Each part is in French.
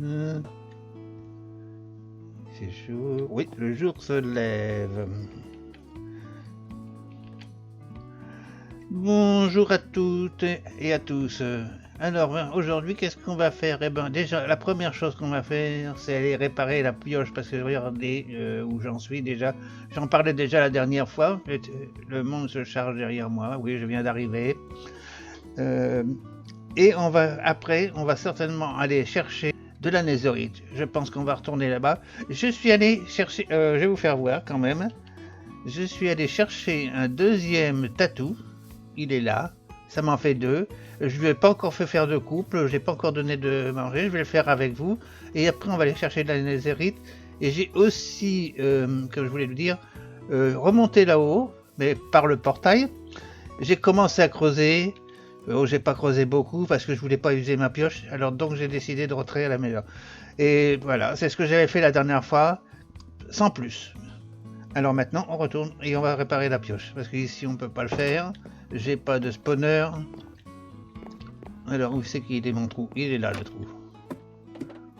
Hum, C'est chaud. Oui, le jour se lève. Bonjour à toutes et à tous. Alors, aujourd'hui, qu'est-ce qu'on va faire? Eh ben, déjà, la première chose qu'on va faire, c'est aller réparer la pioche parce que regardez où j'en suis déjà. J'en parlais déjà la dernière fois. Le monde se charge derrière moi. Oui, je viens d'arriver. Euh, et on va certainement aller chercher de la netherite. Je pense qu'on va retourner là-bas. Je suis allé chercher, je vais vous faire voir quand même. Je suis allé chercher un deuxième tatou. Il est là. Ça m'en fait deux. Je lui ai pas encore fait faire de couple. Je n'ai pas encore donné de manger. Je vais le faire avec vous. Et après, on va aller chercher de la netherite. Et j'ai aussi, comme je voulais le dire, remonté là-haut, mais par le portail. J'ai commencé à creuser. J'ai pas creusé beaucoup parce que je voulais pas user ma pioche. Alors donc j'ai décidé de rentrer à la maison. Et voilà, c'est ce que j'avais fait la dernière fois, sans plus. Alors maintenant, on retourne et on va réparer la pioche. Parce qu'ici, on peut pas le faire. J'ai pas de spawner. Alors, où c'est qu'il est mon trou? Il est là, le trou.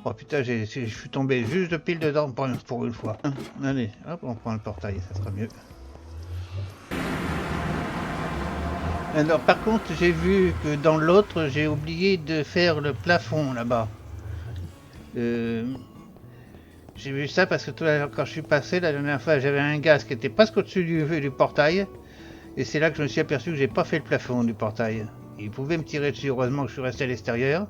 Oh putain, je suis tombé juste pile dedans pour une fois. Allez, hop, on prend le portail, ça sera mieux. Alors, par contre, j'ai vu que dans l'autre, j'ai oublié de faire le plafond là-bas. Euh, j'ai vu ça parce que tout à l'heure, quand je suis passé, la dernière fois, j'avais un gaz qui était presque au-dessus du portail. Et c'est là que je me suis aperçu que j'ai pas fait le plafond du portail. Il pouvait me tirer dessus, heureusement que je suis resté à l'extérieur.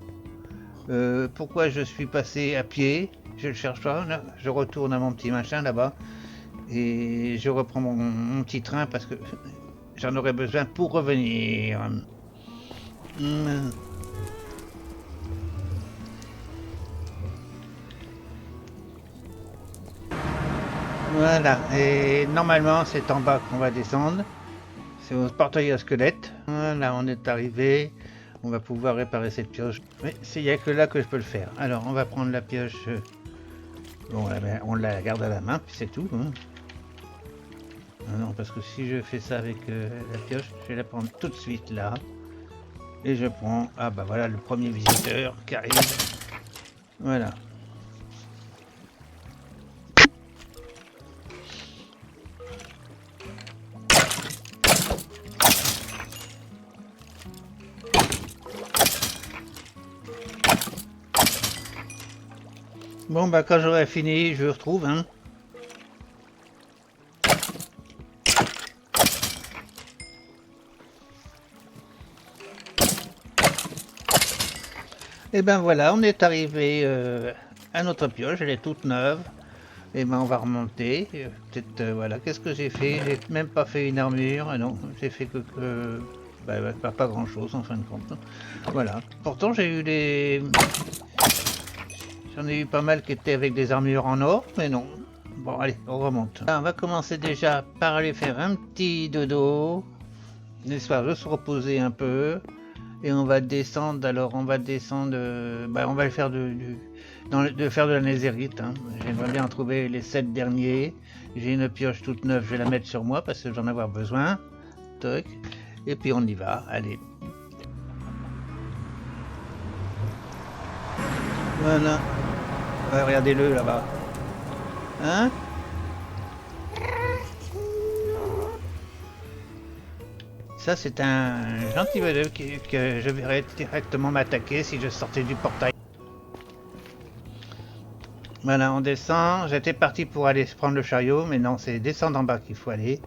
Pourquoi je suis passé à pied? Je le cherche pas. Là, je retourne à mon petit machin là-bas. Et je reprends mon petit train parce que j'en aurais besoin pour revenir. Voilà. Et normalement, c'est en bas qu'on va descendre. C'est au portail à squelette. Voilà, on est arrivé. On va pouvoir réparer cette pioche. Mais il n'y a que là que je peux le faire. Alors, on va prendre la pioche. Bon, on la garde à la main, puis c'est tout. Hein. Non, parce que si je fais ça avec la pioche, je vais la prendre tout de suite là. Et je prends... Ah bah voilà le premier visiteur qui arrive. Voilà. Bon bah quand j'aurai fini, je retrouve. Hein. Et ben voilà, on est arrivé à notre pioche, elle est toute neuve. Et ben on va remonter. Peut-être voilà, qu'est-ce que j'ai fait? J'ai même pas fait une armure. Ah non, j'ai fait que bah, pas grand chose en fin de compte. Voilà. Pourtant j'ai eu des. J'en ai eu pas mal qui étaient avec des armures en or, mais non. Bon allez, on remonte. Là, on va commencer déjà par aller faire un petit dodo. N'est-ce pas? De se reposer un peu. Et on va descendre, alors on va descendre, bah, on va le faire de faire de la nézérite. Hein. J'aimerais bien en trouver les 7 derniers. J'ai une pioche toute neuve, je vais la mettre sur moi parce que j'en ai avoir besoin. Toc. Et puis on y va, allez. Voilà. Ouais, regardez-le là-bas. Hein? Ça c'est un gentil bonhomme que je verrais directement m'attaquer si je sortais du portail. Voilà, on descend. J'étais parti pour aller prendre le chariot, mais non, c'est descendre en bas qu'il faut aller.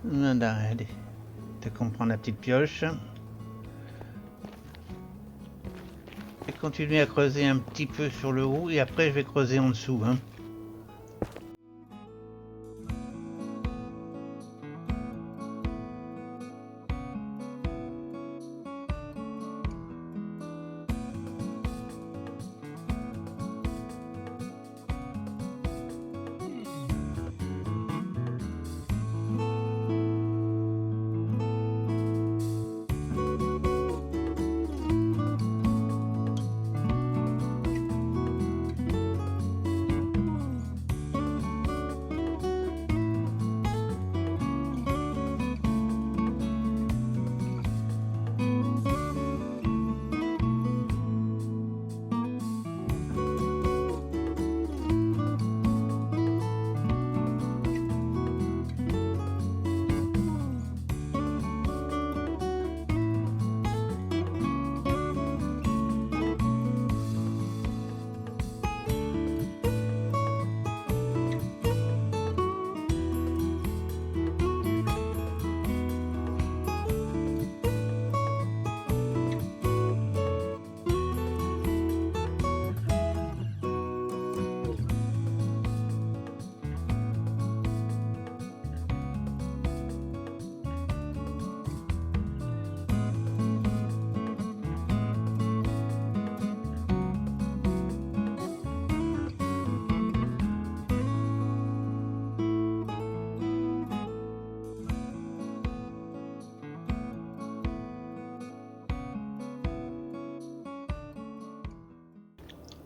Voilà, allez. De comprendre la petite pioche. Je vais continuer à creuser un petit peu sur le haut et après je vais creuser en dessous. Hein.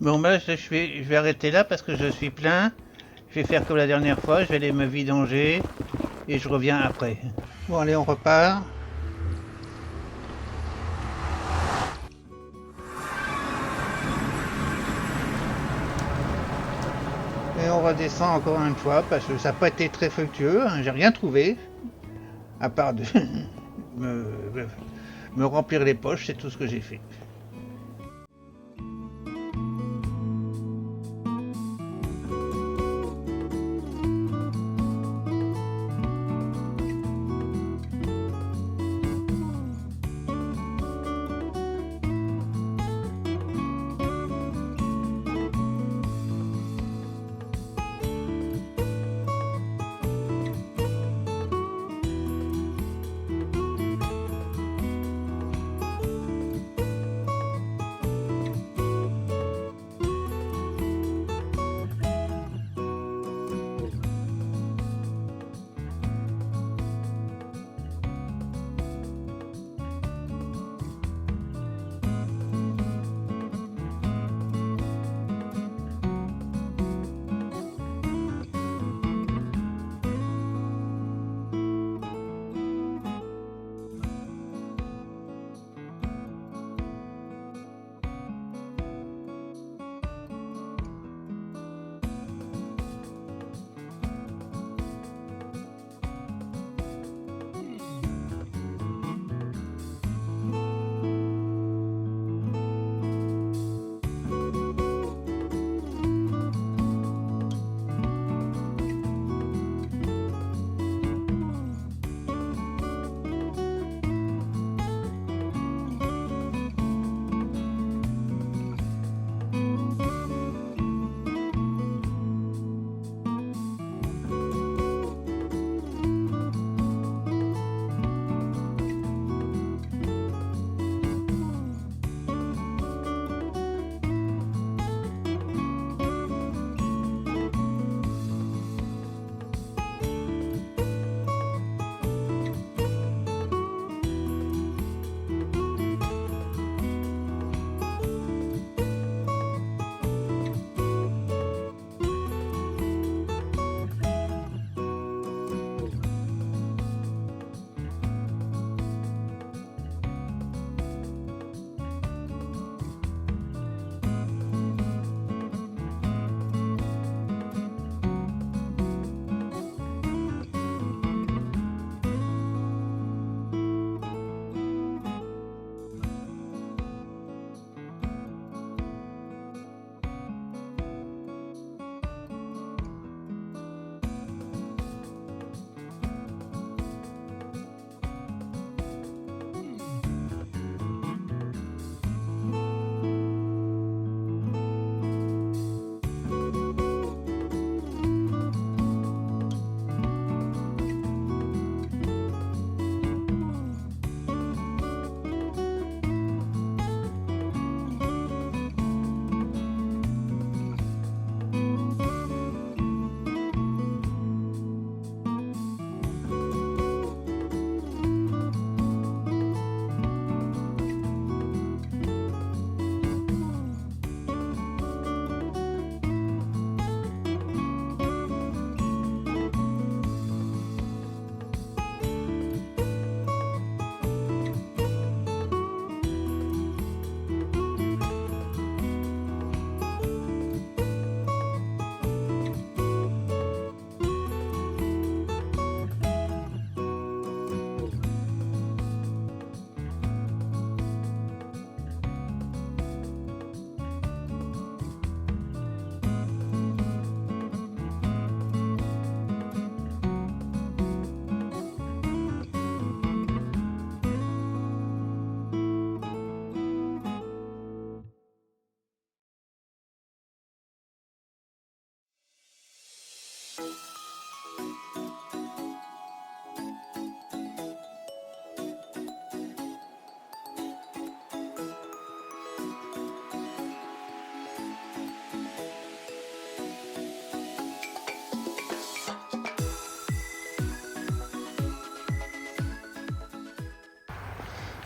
Bon, bah, je vais arrêter là parce que je suis plein. Je vais faire comme la dernière fois, je vais aller me vidanger et je reviens après. Bon, allez, on repart. Et on redescend encore une fois parce que ça n'a pas été très fructueux, hein, j'ai rien trouvé. À part de me, me remplir les poches, c'est tout ce que j'ai fait.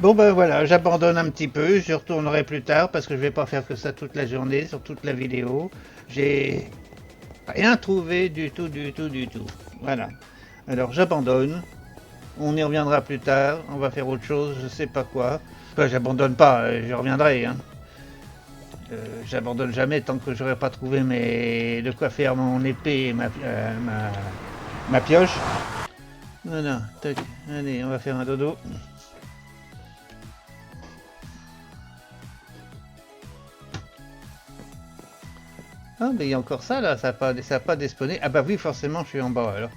Bon ben voilà, j'abandonne un petit peu, je retournerai plus tard parce que je vais pas faire que ça toute la journée, sur toute la vidéo. J'ai rien trouvé du tout, du tout, du tout. Voilà. Alors j'abandonne, on y reviendra plus tard, on va faire autre chose, je sais pas quoi. Enfin, j'abandonne pas, je reviendrai. Hein. J'abandonne jamais tant que j'aurai pas trouvé de quoi faire mon épée et ma pioche. Voilà, tac, allez, on va faire un dodo. Ah, mais il y a encore ça là, ça a pas despawné. Ah, bah oui, forcément, je suis en bas alors.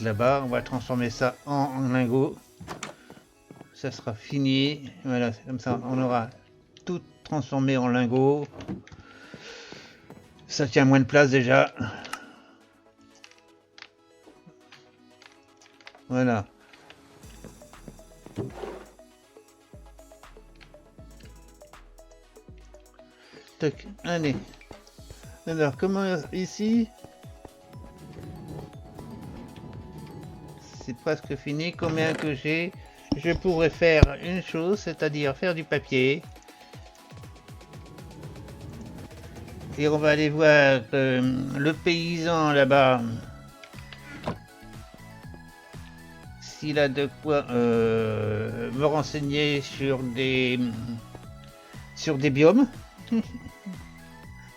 Là-bas, on va transformer ça en lingot. Ça sera fini. Voilà, comme ça, on aura tout transformé en lingot. Ça tient moins de place déjà. Voilà. Tac, allez. Alors, comment ici? C'est presque fini. Combien que j'ai? Je pourrais faire une chose, c'est-à-dire faire du papier. Et on va aller voir le paysan là-bas. S'il a de quoi me renseigner sur des biomes.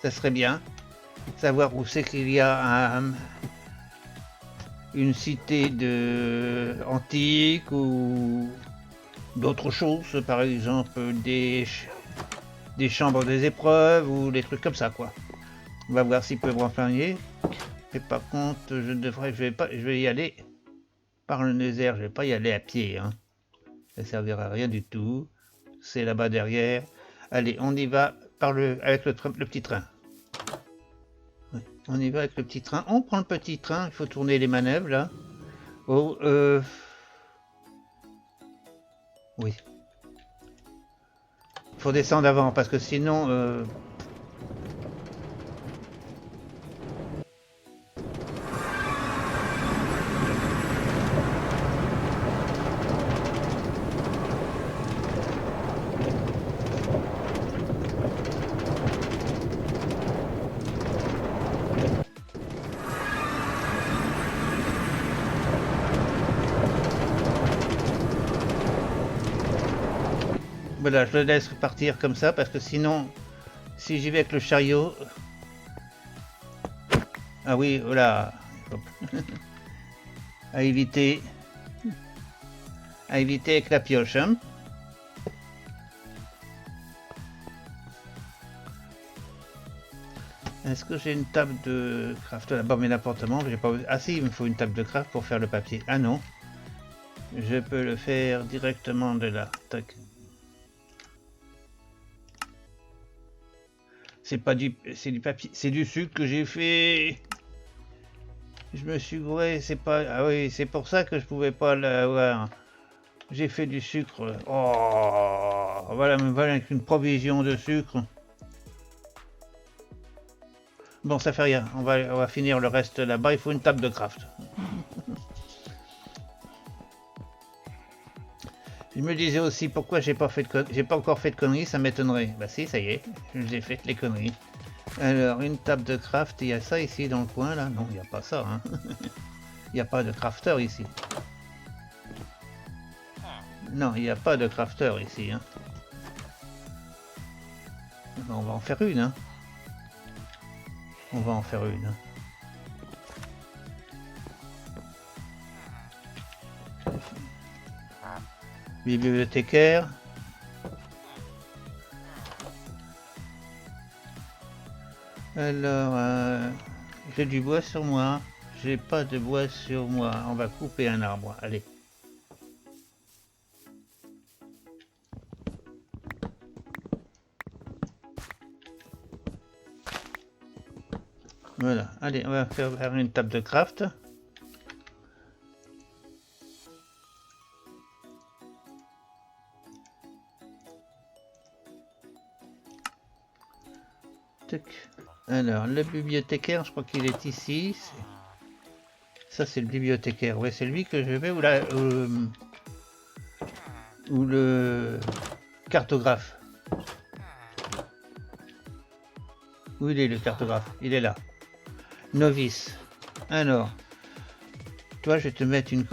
Ça serait bien. Savoir où c'est qu'il y a une cité antique ou d'autres choses, par exemple des chambres des épreuves ou des trucs comme ça quoi. On va voir s'il peut me renseigner. Et par contre, je vais y aller par le désert, je vais pas y aller à pied. Hein. Ça servira à rien du tout. C'est là-bas derrière. Allez, on y va avec le petit train. Ouais, on y va avec le petit train. On prend le petit train. Il faut tourner les manœuvres là. Oh, oui. Il faut descendre avant parce que sinon. Voilà, je le laisse partir comme ça parce que sinon, si j'y vais avec le chariot. Ah oui, voilà. à éviter. À éviter avec la pioche. Hein. Est-ce que j'ai une table de craft là-bas? Mais n'importe comment, j'ai pas. Ah si, il me faut une table de craft pour faire le papier. Ah non. Je peux le faire directement de là. Tac. C'est pas du papier, c'est du sucre que j'ai fait. Je me suis gouré, c'est pas. Ah oui, c'est pour ça que je pouvais pas l'avoir. J'ai fait du sucre. Oh, voilà, me voilà avec une provision de sucre. Bon, ça fait rien. On va finir le reste là-bas. Il faut une table de craft. Je me disais aussi pourquoi j'ai pas encore fait de conneries, ça m'étonnerait. Bah si, ça y est, j'ai fait les conneries. Alors, une table de craft, il y a ça ici dans le coin là? Non, il n'y a pas ça. Hein. Il n'y a pas de crafter ici. Non, il n'y a pas de crafter ici. Hein. On va en faire une. Hein. On va en faire une. Hein. Bibliothécaire. Alors, j'ai du bois sur moi. J'ai pas de bois sur moi. On va couper un arbre. Allez. Voilà. Allez, on va faire une table de craft. Alors, le bibliothécaire, je crois qu'il est ici. Ça, c'est le bibliothécaire. Ouais, c'est lui que je vais. Ou le cartographe. Où il est le cartographe? Il est là. Novice. Alors, toi, je vais te mettre une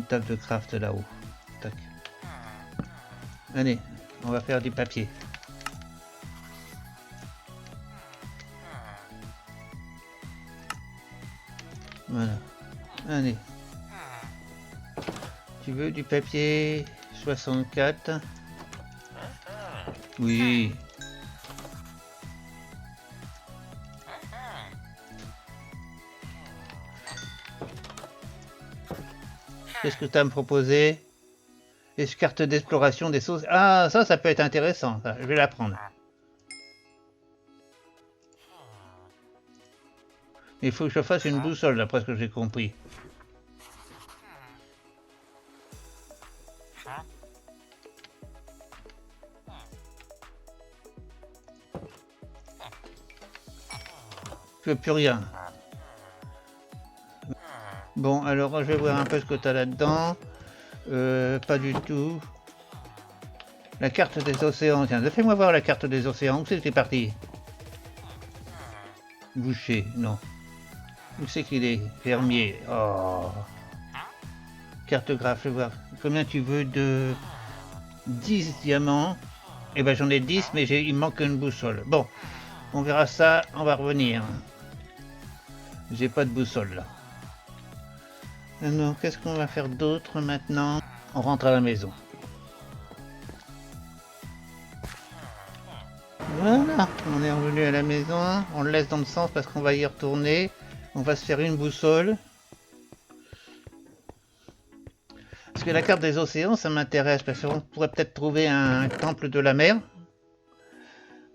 table de craft là-haut. Tac. Allez, on va faire du papier. Voilà. Allez. Tu veux du papier 64? Oui. Qu'est-ce que tu as à me proposer? Les cartes d'exploration des sauces. Ah, ça peut être intéressant. Ça. Je vais la prendre. Il faut que je fasse une boussole, d'après ce que j'ai compris. Je veux plus rien. Bon, alors je vais voir un peu ce que tu as là-dedans. Pas du tout. La carte des océans. Tiens, fais-moi voir la carte des océans. Où c'est que t'es parti? Boucher, non. Où c'est qu'il est? Fermier. Oh. Cartographe, je vais voir. Combien tu veux de 10 diamants? Eh ben j'en ai 10, mais il me manque une boussole. Bon, on verra ça, on va revenir. J'ai pas de boussole là. Alors, qu'est-ce qu'on va faire d'autre maintenant? On rentre à la maison. Voilà, on est revenu à la maison. On le laisse dans le sens parce qu'on va y retourner. On va se faire une boussole. Parce que la carte des océans, ça m'intéresse. Parce qu'on pourrait peut-être trouver un temple de la mer.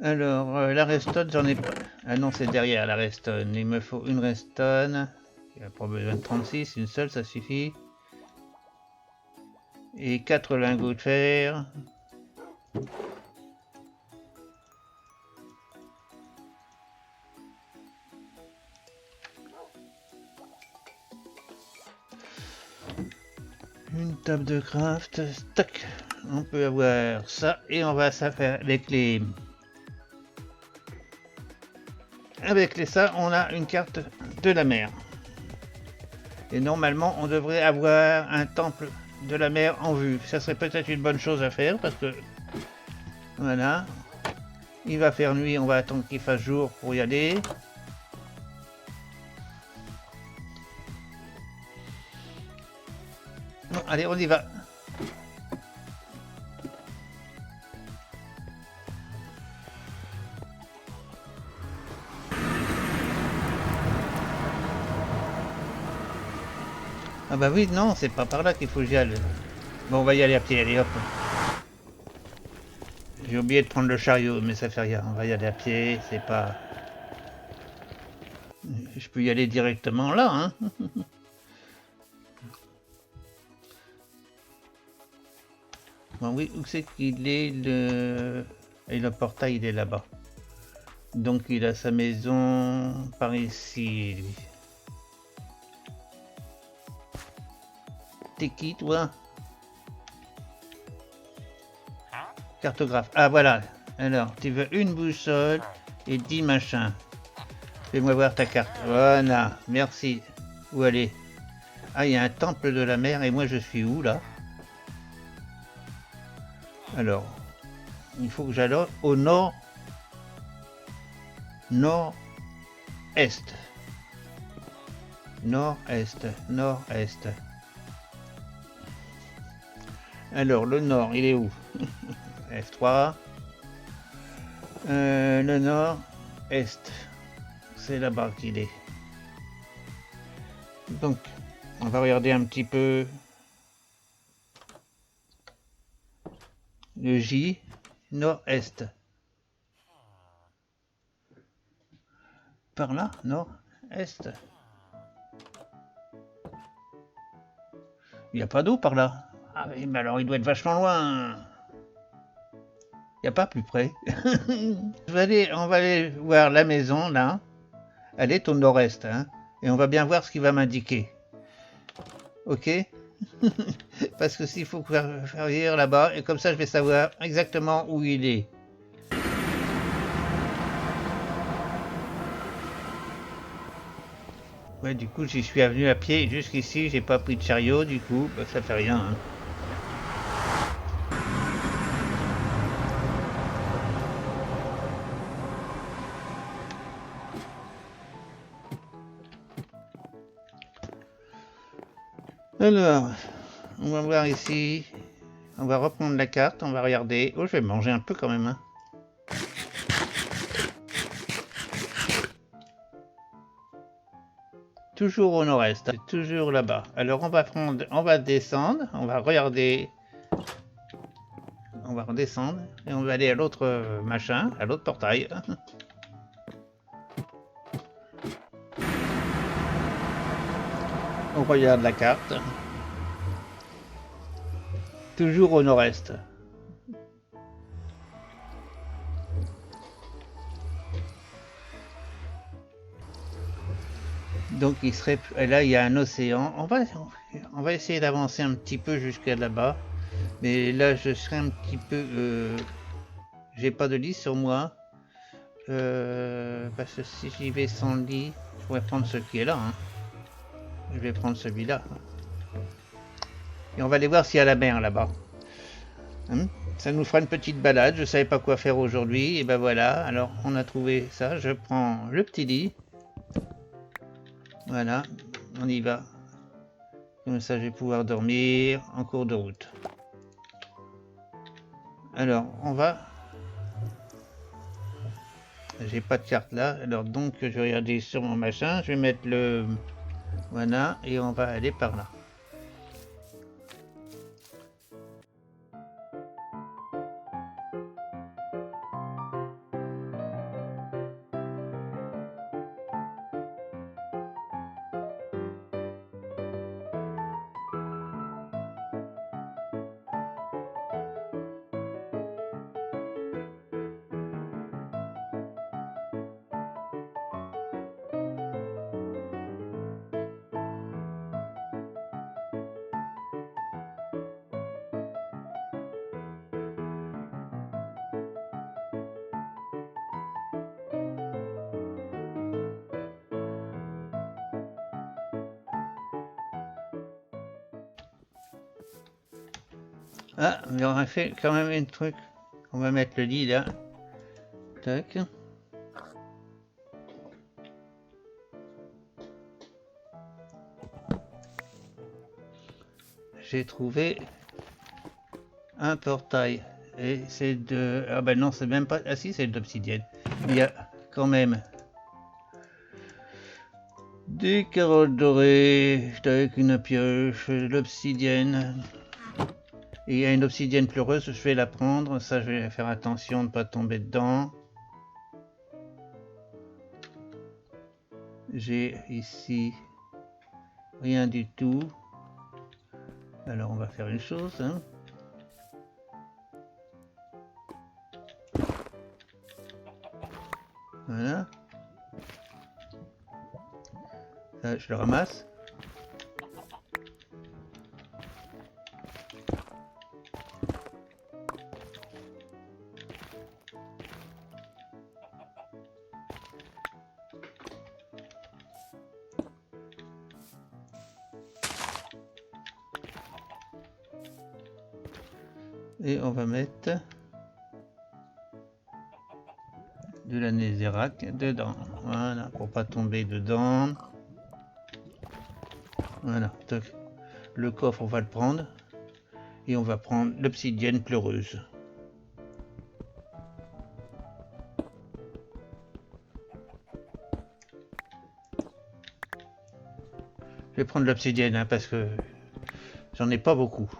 Alors, la redstone, j'en ai pas. Ah non, c'est derrière la redstone. Il me faut une redstone. Il n'y a pas besoin de 36, une seule, ça suffit. Et 4 lingots de fer. Une table de craft. Tac. On peut avoir ça. Et on va ça faire avec les... Avec ça, on a une carte de la mer. Et normalement, on devrait avoir un temple de la mer en vue. Ça serait peut-être une bonne chose à faire parce que... Voilà. Il va faire nuit, on va attendre qu'il fasse jour pour y aller. Bon, allez, on y va. Ah bah oui, non, c'est pas par là qu'il faut que j'y aille. Bon, on va y aller à pied, allez hop. J'ai oublié de prendre le chariot, mais ça fait rien. On va y aller à pied, c'est pas... Je peux y aller directement là, hein. Bon oui, où c'est qu'il est le... Et le portail, il est là-bas. Donc il a sa maison par ici, lui. T'es qui, toi? Cartographe. Ah, voilà. Alors, tu veux une boussole et 10 machins. Fais-moi voir ta carte. Voilà, merci. Où aller? Ah, il y a un temple de la mer et moi je suis où, là? Alors, il faut que j'aille au nord... Nord-est. Nord-est. Nord-est. Alors, le nord, il est où? F3. Le nord-est. C'est là-bas qu'il est. Donc, on va regarder un petit peu le J. Nord-est. Par là? Nord-est. Il n'y a pas d'eau par là. Ah oui, mais alors il doit être vachement loin. Il n'y a pas plus près. On va aller voir la maison, là. Elle est au nord-est, hein. Et on va bien voir ce qu'il va m'indiquer. Ok? Parce que s'il faut faire venir là-bas, et comme ça je vais savoir exactement où il est. Ouais, du coup j'y suis venu à pied jusqu'ici, j'ai pas pris de chariot, du coup, bah, ça fait rien. Hein. Alors, on va voir ici. On va reprendre la carte, on va regarder. Oh, je vais manger un peu quand même. Hein. Toujours au nord-est, c'est toujours là-bas. Alors on va descendre, on va regarder, on va redescendre et on va aller à l'autre machin, à l'autre portail. On regarde la carte. Toujours au nord-est. Donc il serait là, il y a un océan. On va essayer d'avancer un petit peu jusqu'à là-bas. Mais là, je serai un petit peu. J'ai pas de lit sur moi. Parce que si j'y vais sans lit, je pourrais prendre ce qui est là. Hein. Je vais prendre celui-là. Et on va aller voir s'il y a la mer là-bas. Hein, ça nous fera une petite balade. Je savais pas quoi faire aujourd'hui. Et ben voilà. Alors on a trouvé ça. Je prends le petit lit. Voilà. On y va. Comme ça, je vais pouvoir dormir en cours de route. Alors, on va. J'ai pas de carte là. Alors, donc, je vais regarder sur mon machin. Je vais mettre le. Voilà. Et on va aller par là. Ah, mais on a fait quand même un truc. On va mettre le lit là. Tac. J'ai trouvé un portail. Et c'est de. Ah ben non, c'est même pas. Ah si, c'est de l'obsidienne. Il y a quand même des carottes dorées avec une pioche, de l'obsidienne. Et il y a une obsidienne pleureuse, je vais la prendre. Ça, je vais faire attention de ne pas tomber dedans. J'ai ici rien du tout. Alors on va faire une chose. Hein. Voilà. Ça, je le ramasse. Et on va mettre de la netherrack dedans. Voilà, pour pas tomber dedans. Voilà, toc. Le coffre, on va le prendre. Et on va prendre l'obsidienne pleureuse. Je vais prendre l'obsidienne hein, parce que j'en ai pas beaucoup.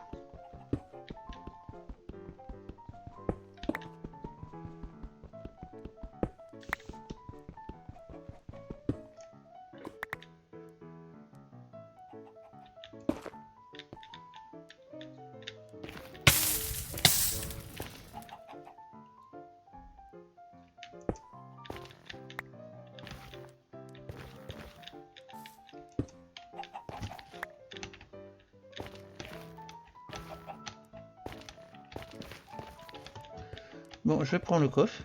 Bon, je prends le coffre.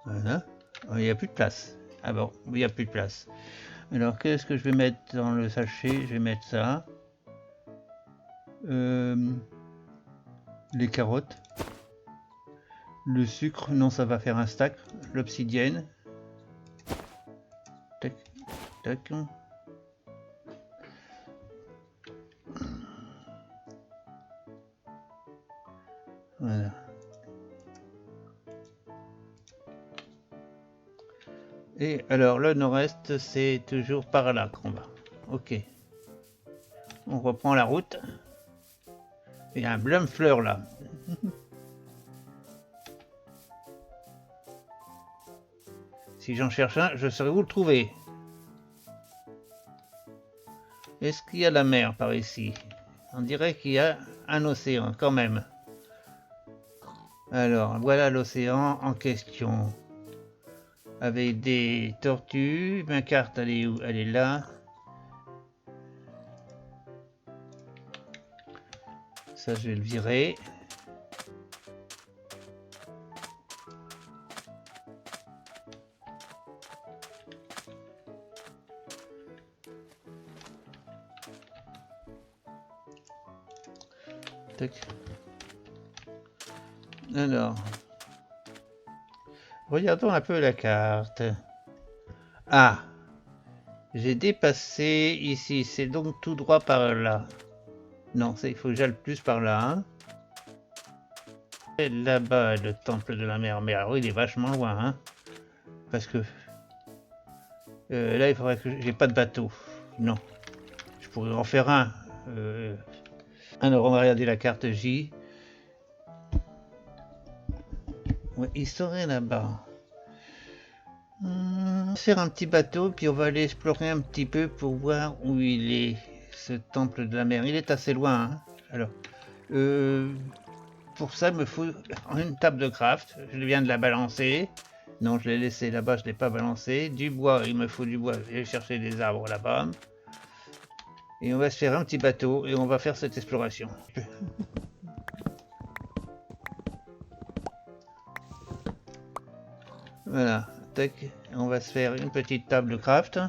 Voilà. Il n'y a plus de place. Ah bon, il n'y a plus de place. Alors, qu'est-ce que je vais mettre dans le sachet? Je vais mettre ça. Les carottes. Le sucre, non, ça va faire un stack. L'obsidienne. Tac, tac. Voilà. Et alors, le nord-est, c'est toujours par là qu'on va. Ok. On reprend la route. Il y a un blumfleur là. Si j'en cherche un, je saurais où le trouver. Est-ce qu'il y a la mer par ici? On dirait qu'il y a un océan quand même. Alors, voilà l'océan en question. Avec des tortues. Ma carte, elle est où? Elle est là. Ça, je vais le virer. Tac. Alors, regardons un peu la carte. Ah, j'ai dépassé ici, c'est donc tout droit par là. Non, il faut que j'aille plus par là. Hein. Et là-bas, le temple de la mer. Mais alors, il est vachement loin. Hein, parce que là, il faudrait que j'ai pas de bateau. Non, je pourrais en faire un. Alors, on va regarder la carte J. Ouais, il serait là-bas. On va faire un petit bateau, puis on va aller explorer un petit peu pour voir où il est, ce temple de la mer. Il est assez loin. Hein. Alors, pour ça, il me faut une table de craft. Je viens de la balancer. Non, je l'ai laissé là-bas, je ne l'ai pas balancé. Du bois, il me faut du bois. Je vais chercher des arbres là-bas. Et on va se faire un petit bateau et on va faire cette exploration. Voilà, tac, on va se faire une petite table de craft.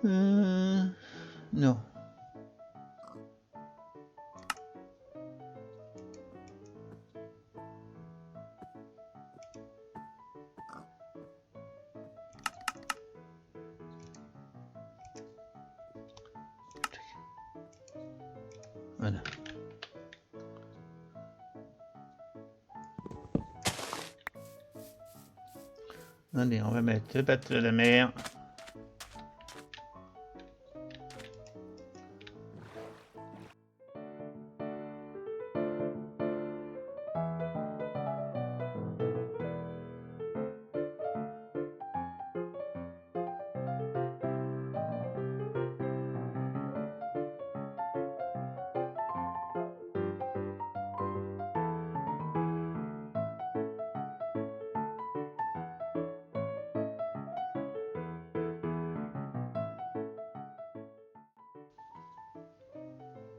Non. Voilà. Allez, on va mettre le bateau de la mer.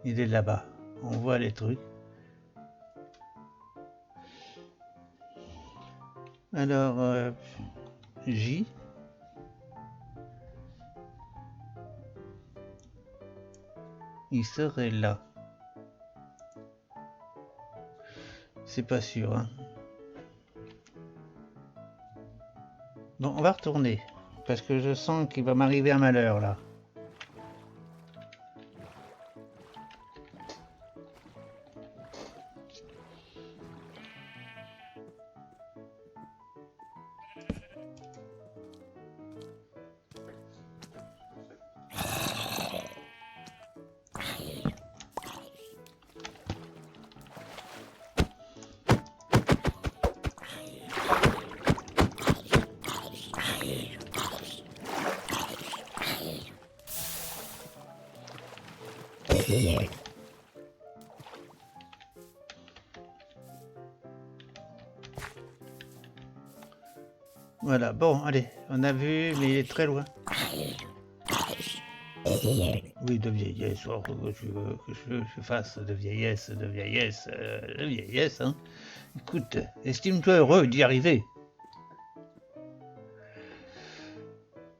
Il est là-bas. On voit les trucs. Alors, J. Il serait là. C'est pas sûr. Hein. Bon, on va retourner. Parce que je sens qu'il va m'arriver un malheur là. Voilà, bon, allez, on a vu, mais il est très loin. Oui, de vieillesse, oh, que tu veux que je fasse de vieillesse, de vieillesse, hein. Écoute, estime-toi heureux d'y arriver.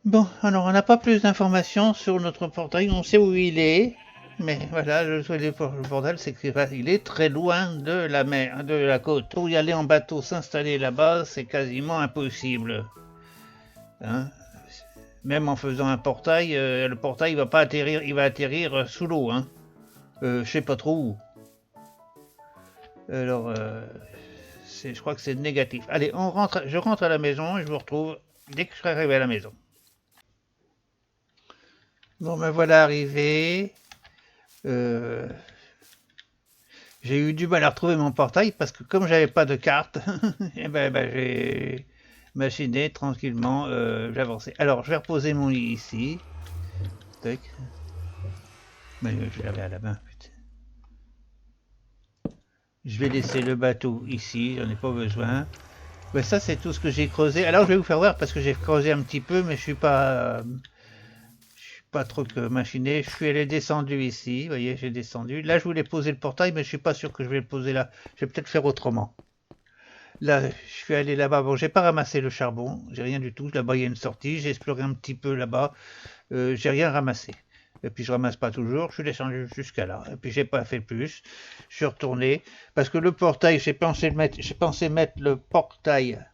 Bon, alors on n'a pas plus d'informations sur notre portail, on sait où il est, mais voilà, le portail, c'est qu'il est très loin de la mer, de la côte. Pour y aller en bateau, s'installer là-bas, c'est quasiment impossible. Hein, même en faisant un portail, le portail va pas atterrir, il va atterrir sous l'eau, hein. Je sais pas trop où. Alors, je crois que c'est négatif. Allez, je rentre à la maison et je vous retrouve dès que je serai arrivé à la maison. Bon, ben voilà arrivé. Euh, j'ai eu du mal à retrouver mon portail parce que comme j'avais pas de carte, et j'ai machiné tranquillement, j'avançais. Alors, je vais reposer mon lit ici. Tac. Mais je l'avais à la main, putain. Je vais laisser le bateau ici, j'en ai pas besoin. Ben ça, c'est tout ce que j'ai creusé. Alors, je vais vous faire voir parce que j'ai creusé un petit peu, mais je suis pas trop machiné. Je suis allé descendu ici. Vous voyez, j'ai descendu. Là, je voulais poser le portail, mais je suis pas sûr que je vais le poser là. Je vais peut-être faire autrement. Là, je suis allé là-bas. Bon, j'ai pas ramassé le charbon. J'ai rien du tout. Là-bas, il y a une sortie. J'ai exploré un petit peu là-bas. J'ai rien ramassé. Et puis je ramasse pas toujours. Je suis descendu jusqu'à là. Et puis j'ai pas fait plus. Je suis retourné parce que le portail, j'ai pensé mettre le portail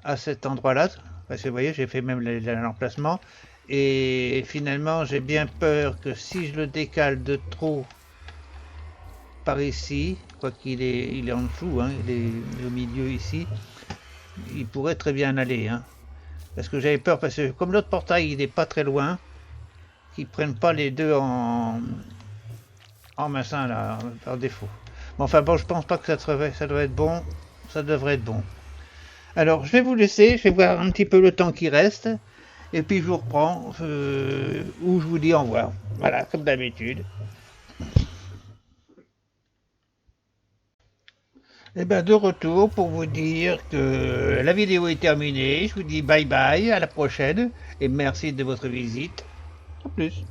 à cet endroit-là. Parce que vous voyez, j'ai fait même l'emplacement. Et finalement, j'ai bien peur que si je le décale de trop par ici, quoi qu'il est, il est en dessous, hein, il est au milieu ici, il pourrait très bien aller. Hein. Parce que j'avais peur, parce que comme l'autre portail, il n'est pas très loin, qu'ils ne prennent pas les deux en massin, là, par défaut. Bon, enfin bon, je pense pas que ça doit être bon. Ça devrait être bon. Alors, je vais vous laisser, je vais voir un petit peu le temps qui reste. Et puis je vous reprends où je vous dis au revoir. Voilà, comme d'habitude. Et bien de retour pour vous dire que la vidéo est terminée. Je vous dis bye bye, à la prochaine et merci de votre visite. A plus.